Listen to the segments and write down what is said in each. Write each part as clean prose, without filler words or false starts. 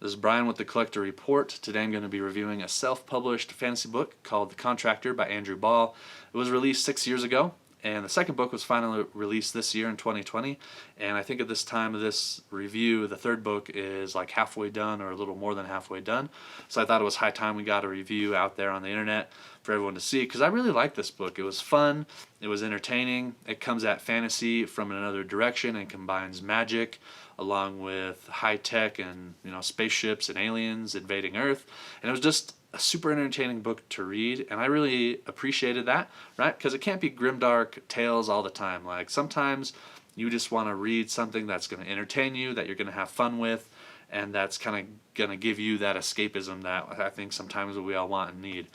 This is Brian with the Collector Report. Today I'm going to be reviewing a self-published fantasy book called The Contractor by Andrew Ball. It was released 6 years ago, and the second book was finally released this year in 2020. And I think at this time of this review, the third book is like halfway done or a little more than halfway done. So I thought it was high time we got a review out there on the internet for everyone to see, because I really liked this book. It was fun, it was entertaining, it comes at fantasy from another direction and combines magic along with high tech and spaceships and aliens invading Earth, and it was just a super entertaining book to read, and I really appreciated that, right? Because it can't be grimdark tales all the time. Like sometimes you just want to read something that's going to entertain you, that you're going to have fun with, and that's kind of going to give you that escapism that I think sometimes we all want and need.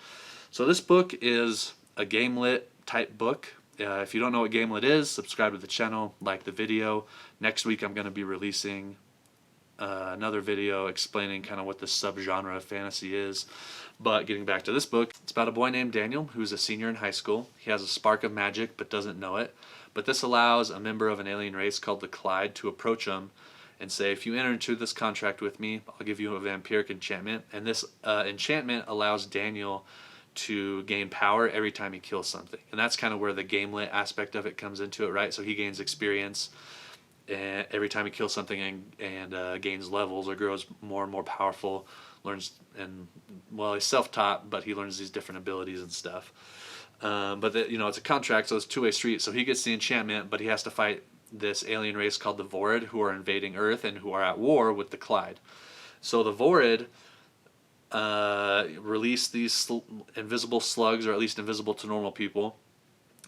So this book is a Gamelit type book. If you don't know what Gamelit is, subscribe to the channel, like the video. Next week I'm going to be releasing another video explaining kind of what this subgenre of fantasy is. But getting back to this book, it's about a boy named Daniel who's a senior in high school. He has a spark of magic but doesn't know it. But this allows a member of an alien race called the Clyde to approach him and say, if you enter into this contract with me, I'll give you a vampiric enchantment. And this enchantment allows Daniel to gain power every time he kills something. And that's kind of where the Gamelit aspect of it comes into it, right? So he gains experience every time he kills something and gains levels or grows more and more powerful, learns, and well, he's self-taught, but he learns these different abilities and stuff. But it's a contract, so it's a two-way street. So he gets the enchantment, but he has to fight this alien race called the Vorid, who are invading Earth and who are at war with the Clyde. So the Vorid release these invisible slugs, or at least invisible to normal people,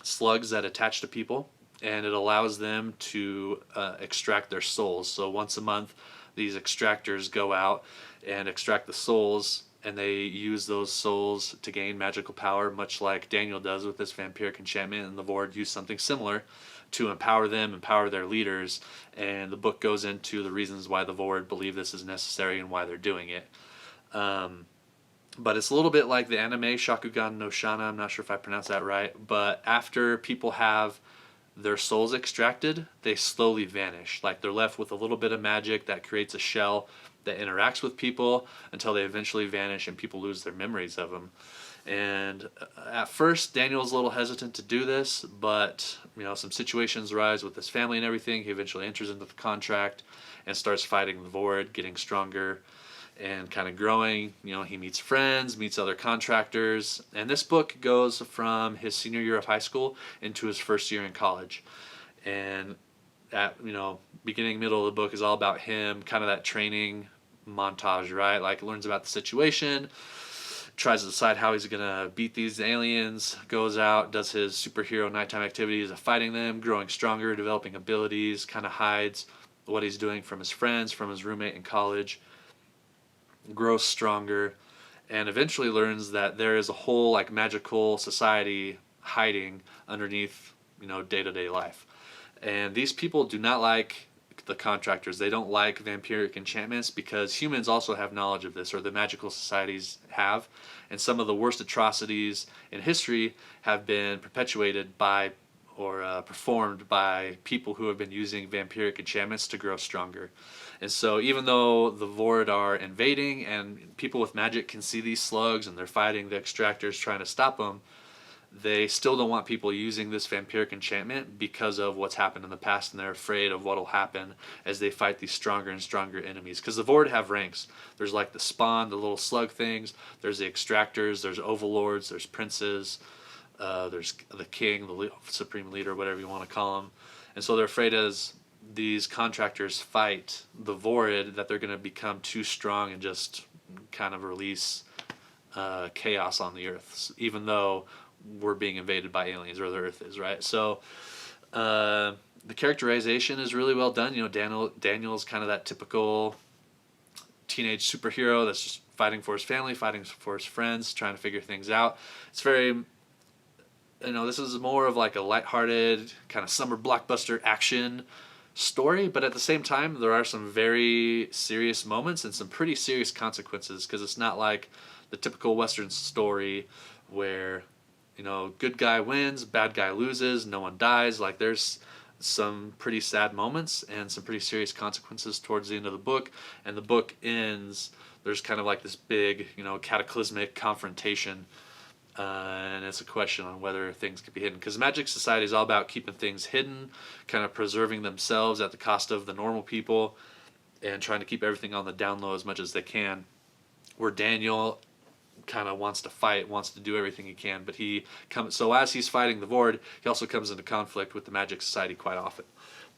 slugs that attach to people, and it allows them to extract their souls. So once a month these extractors go out and extract the souls, and they use those souls to gain magical power, much like Daniel does with this vampiric enchantment, and the Vorid use something similar to empower them, empower their leaders. And the book goes into the reasons why the Vorid believe this is necessary and why they're doing it. But it's a little bit like the anime Shakugan no Shana. I'm not sure if I pronounced that right, but after people have their souls extracted, they slowly vanish. Like they're left with a little bit of magic that creates a shell that interacts with people until they eventually vanish and people lose their memories of them. And at first Daniel's a little hesitant to do this, but some situations arise with his family and everything. He eventually enters into the contract and starts fighting the Vorid, getting stronger and kind of growing. He meets friends, meets other contractors, and this book goes from his senior year of high school into his first year in college. And at beginning, middle of the book is all about him, kind of that training montage, right? Like learns about the situation, tries to decide how he's gonna beat these aliens, goes out, does his superhero nighttime activities of fighting them, growing stronger, developing abilities, kind of hides what he's doing from his friends, from his roommate in college, grows stronger, and eventually learns that there is a whole like magical society hiding underneath day-to-day life. And these people do not like the contractors. They don't like vampiric enchantments because humans also have knowledge of this, or the magical societies have, and some of the worst atrocities in history have been perpetuated by or performed by people who have been using vampiric enchantments to grow stronger. And so even though the Vorid are invading and people with magic can see these slugs and they're fighting the extractors trying to stop them, they still don't want people using this vampiric enchantment because of what's happened in the past, and they're afraid of what will happen as they fight these stronger and stronger enemies. Because the Vorid have ranks. There's like the spawn, the little slug things, there's the extractors, there's overlords, there's princes, there's the king, the supreme leader, whatever you want to call him. And so they're afraid as these contractors fight the Vorid that they're going to become too strong and just kind of release chaos on the Earth, even though we're being invaded by aliens, or the Earth is, right? So the characterization is really well done. Daniel's kind of that typical teenage superhero that's just fighting for his family, fighting for his friends, trying to figure things out. It's very this is more of like a lighthearted kind of summer blockbuster action story, but at the same time there are some very serious moments and some pretty serious consequences, because it's not like the typical Western story where good guy wins, bad guy loses, no one dies. Like there's some pretty sad moments and some pretty serious consequences towards the end of the book. And the book ends, there's kind of like this big, cataclysmic confrontation, and it's a question on whether things can be hidden. Because Magic Society is all about keeping things hidden, kind of preserving themselves at the cost of the normal people, and trying to keep everything on the down low as much as they can. Where Daniel kind of wants to fight, wants to do everything he can, but so as he's fighting the Vord, he also comes into conflict with the Magic Society quite often.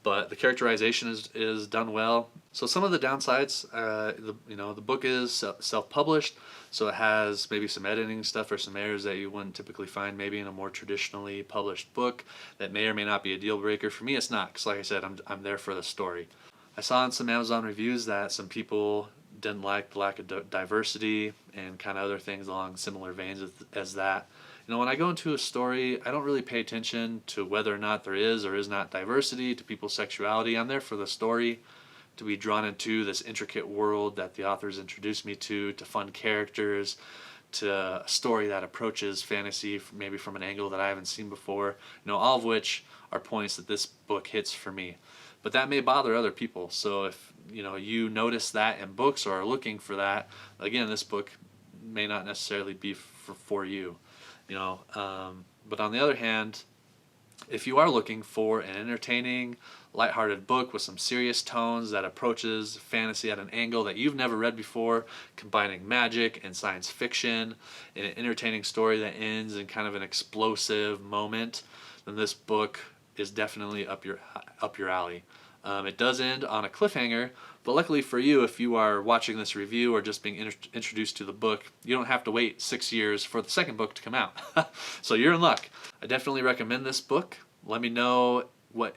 But the characterization is done well. So some of the downsides, the book is self-published, so it has maybe some editing stuff or some errors that you wouldn't typically find maybe in a more traditionally published book. That may or may not be a deal breaker. For me, it's not, because like I said, I'm there for the story. I saw in some Amazon reviews that some people didn't like the lack of diversity and kind of other things along similar veins as that. When I go into a story, I don't really pay attention to whether or not there is or is not diversity, to people's sexuality. I'm there for the story, to be drawn into this intricate world that the authors introduced me to fun characters, to a story that approaches fantasy maybe from an angle that I haven't seen before. All of which are points that this book hits for me. But that may bother other people. So if you notice that in books or are looking for that, again, this book may not necessarily be for you. But on the other hand, if you are looking for an entertaining, lighthearted book with some serious tones that approaches fantasy at an angle that you've never read before, combining magic and science fiction in an entertaining story that ends in kind of an explosive moment, then this book is definitely up your alley. It does end on a cliffhanger, but luckily for you, if you are watching this review or just being introduced to the book, you don't have to wait 6 years for the second book to come out. So you're in luck. I definitely recommend this book. Let me know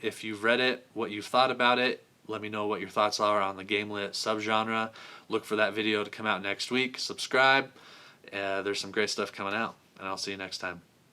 if you've read it, what you've thought about it. Let me know what your thoughts are on the Gamelit subgenre. Look for that video to come out next week. Subscribe. There's some great stuff coming out, and I'll see you next time.